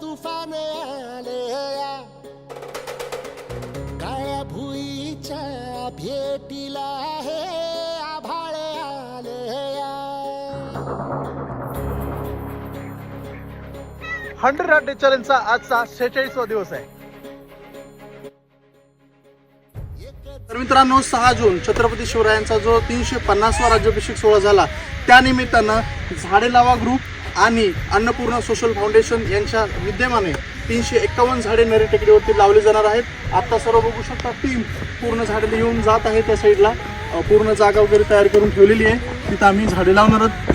तुफान आले या काळ्या भुईच्या भेटीला हे आभाळ आले या 100 डे चॅलेंजचा आजचा 46वा दिवस आहे. तर मित्रांनो 6 जून छत्रपती शिवरायांचा जो 350वा राज्याभिषेक सोहळा झाला त्यानिमित्तानं झाडे लावा ग्रुप आणि अन्नपूर्णा सोशल फाउंडेशन यांच्या विद्यमाने 351 झाडे नरी टेकडीवरती लावली जाणार आहेत. आता सर्व बघू शकता टीम पूर्ण झाडे येऊन जात आहे. त्या साईडला पूर्ण जागा वगैरे तयार करून ठेवलेली आहे. तिथं आम्ही झाडे लावणार आहोत.